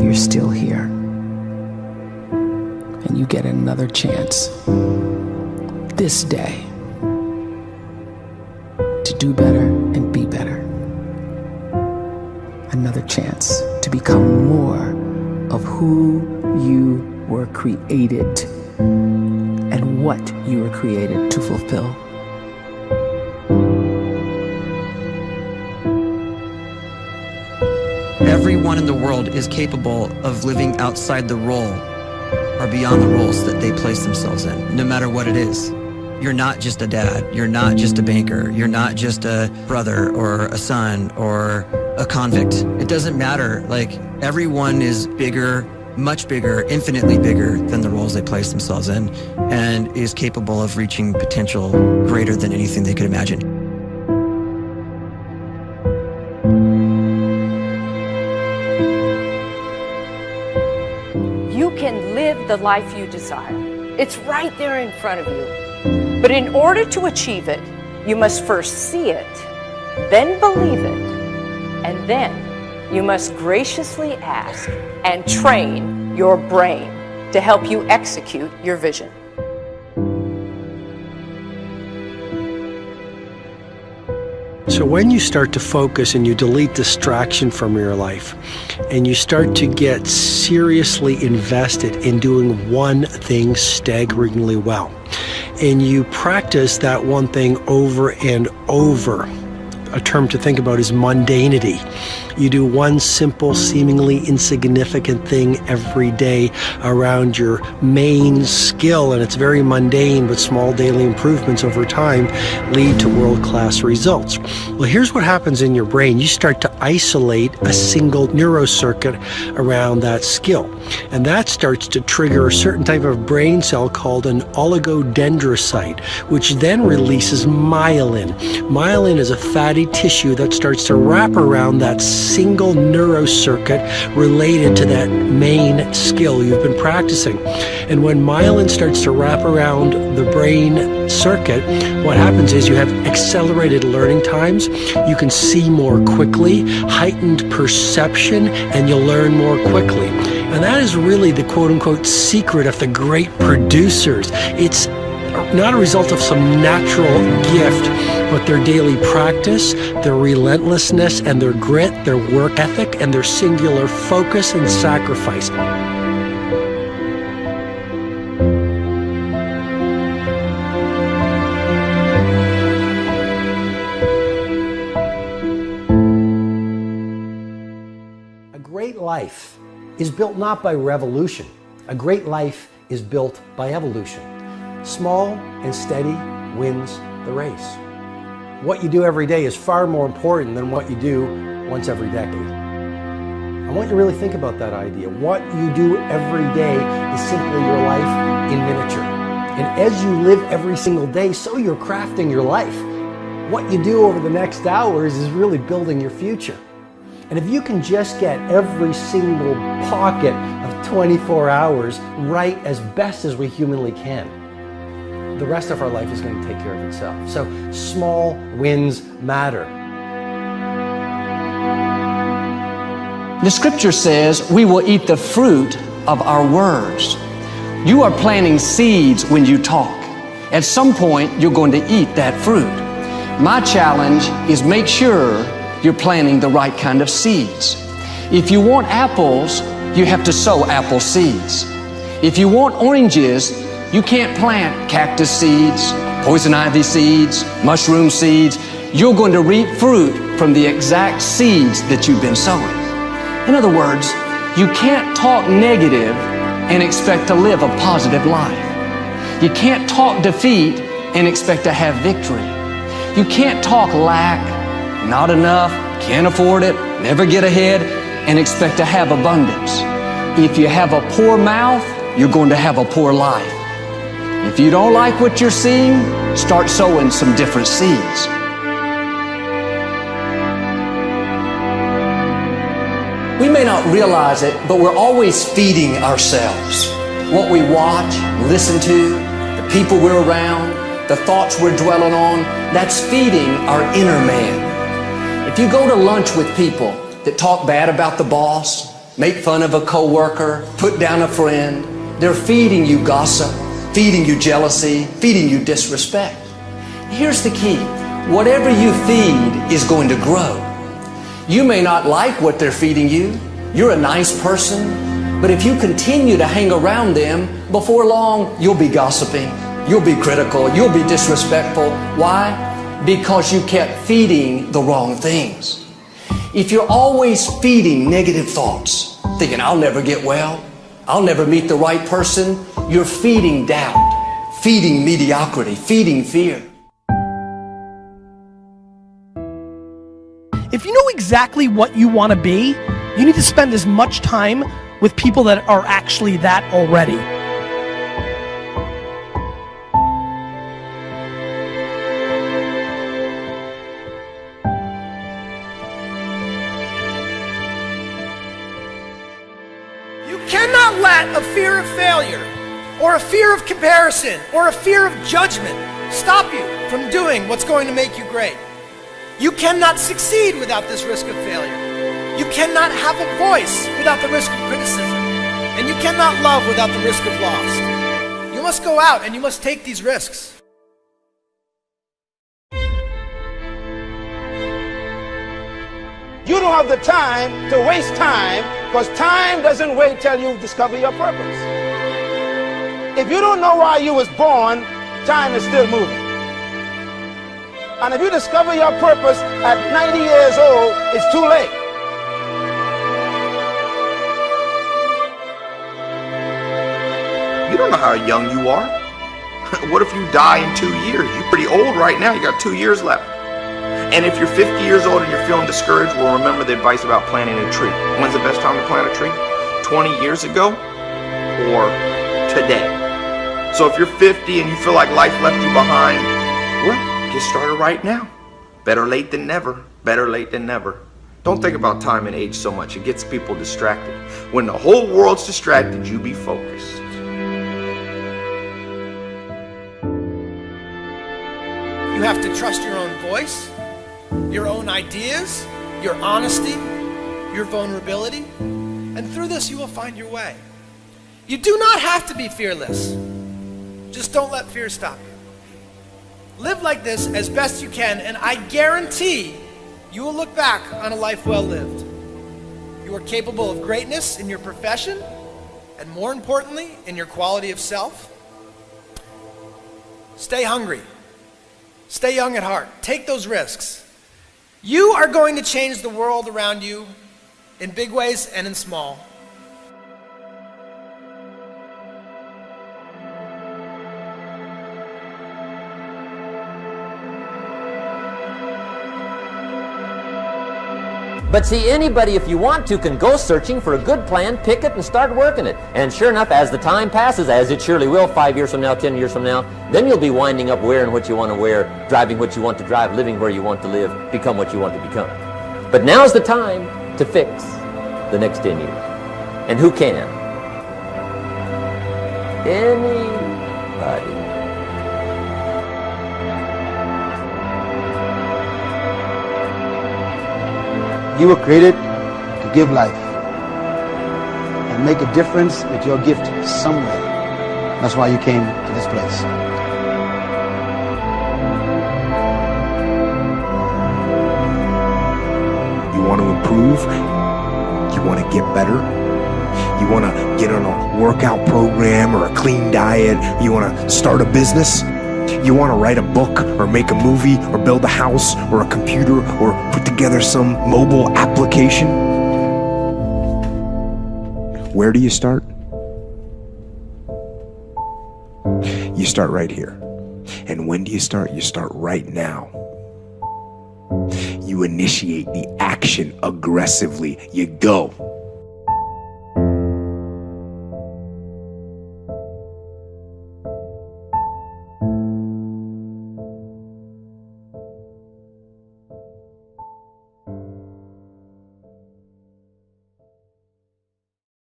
you're still here. And you get another chance this day to do better and be better. Another chance to become more of who you were created and what you were created to fulfill. Everyone in the world is capable of living outside the role or beyond the roles that they place themselves in, no matter what it is. You're not just a dad, you're not just a banker, you're not just a brother or a son or a convict. It doesn't matter. Like, everyone is bigger, much bigger, infinitely bigger than the roles they place themselves in, and is capable of reaching potential greater than anything they could imagine. You can live the life you desire. It's right there in front of you. But in order to achieve it, you must first see it, then believe it, and then you must graciously ask and train your brain to help you execute your vision. So when you start to focus and you delete distraction from your life, and you start to get seriously invested in doing one thing staggeringly well, and you practice that one thing over and over, a term to think about is mundanity. You do one simple, seemingly insignificant thing every day around your main skill, and it's very mundane, but small daily improvements over time lead to world-class results. Well, here's what happens in your brain. You start to isolate a single neurocircuit around that skill, and that starts to trigger a certain type of brain cell called an oligodendrocyte, which then releases myelin. Myelin is a fatty tissue that starts to wrap around that single neurocircuit related to that main skill you've been practicing. And when myelin starts to wrap around the brain circuit, what happens is you have accelerated learning times, you can see more quickly, heightened perception, and you'll learn more quickly. And that is really the quote-unquote secret of the great producers. It's not a result of some natural gift, but their daily practice, their relentlessness and their grit, their work ethic, and their singular focus and sacrifice. A great life is built not by revolution. A great life is built by evolution. Small and steady wins the race. What you do every day is far more important than what you do once every decade. I want you to really think about that idea. What you do every day is simply your life in miniature. And as you live every single day, so you're crafting your life. What you do over the next hours is really building your future. And if you can just get every single pocket of 24 hours right as best as we humanly can, the rest of our life is going to take care of itself. So small wins matter. The scripture says we will eat the fruit of our words. You are planting seeds when you talk. At some point, you're going to eat that fruit. My challenge is make sure you're planting the right kind of seeds. If you want apples, you have to sow apple seeds. If you want oranges, you can't plant cactus seeds, poison ivy seeds, mushroom seeds. You're going to reap fruit from the exact seeds that you've been sowing. In other words, you can't talk negative and expect to live a positive life. You can't talk defeat and expect to have victory. You can't talk lack, not enough, can't afford it, never get ahead, and expect to have abundance. If you have a poor mouth, you're going to have a poor life. If you don't like what you're seeing, start sowing some different seeds. We may not realize it, but we're always feeding ourselves. What we watch, listen to, the people we're around, the thoughts we're dwelling on, that's feeding our inner man. If you go to lunch with people that talk bad about the boss, make fun of a coworker, put down a friend. They're feeding you gossip, feeding you jealousy, feeding you disrespect. Here's the key. Whatever you feed is going to grow. You may not like what they're feeding you. You're a nice person. But if you continue to hang around them, before long, you'll be gossiping. You'll be critical. You'll be disrespectful. Why? Because you kept feeding the wrong things. If you're always feeding negative thoughts, thinking, I'll never get well, I'll never meet the right person, you're feeding doubt, feeding mediocrity, feeding fear. If you know exactly what you want to be, you need to spend as much time with people that are actually that already. You cannot let a fear of failure, or a fear of comparison, or a fear of judgment stop you from doing what's going to make you great. You cannot succeed without this risk of failure. You cannot have a voice without the risk of criticism. And you cannot love without the risk of loss. You must go out and you must take these risks. You don't have the time to waste time, because time doesn't wait till you discover your purpose. If you don't know why you was born, time is still moving. And if you discover your purpose at 90 years old, it's too late. You don't know how young you are. What if you die in 2 years? You're pretty old right now. You got 2 years left. And if you're 50 years old and you're feeling discouraged, well, remember the advice about planting a tree. When's the best time to plant a tree? 20 years ago or today? So if you're 50 and you feel like life left you behind, well, get started right now. Better late than never. Better late than never. Don't think about time and age so much. It gets people distracted. When the whole world's distracted, you be focused. You have to trust your own voice, your own ideas, your honesty, your vulnerability, and through this you will find your way. You do not have to be fearless. Just don't let fear stop you. Live like this as best you can, and I guarantee you will look back on a life well lived. You are capable of greatness in your profession, and more importantly, in your quality of self. Stay hungry. Stay young at heart. Take those risks. You are going to change the world around you in big ways and in small. But see, anybody, if you want to, can go searching for a good plan, pick it, and start working it. And sure enough, as the time passes, as it surely will 5 years from now, 10 years from now, then you'll be winding up wearing what you want to wear, driving what you want to drive, living where you want to live, become what you want to become. But now's the time to fix the next 10 years. And who can? Anybody. You were created to give life and make a difference with your gift somewhere. That's why you came to this place. You want to improve? You want to get better? You want to get on a workout program or a clean diet? You want to start a business? You want to write a book or make a movie or build a house or a computer or put together some mobile application? Where do you start? You start right here. And when do you start? You start right now. You initiate the action aggressively. You go.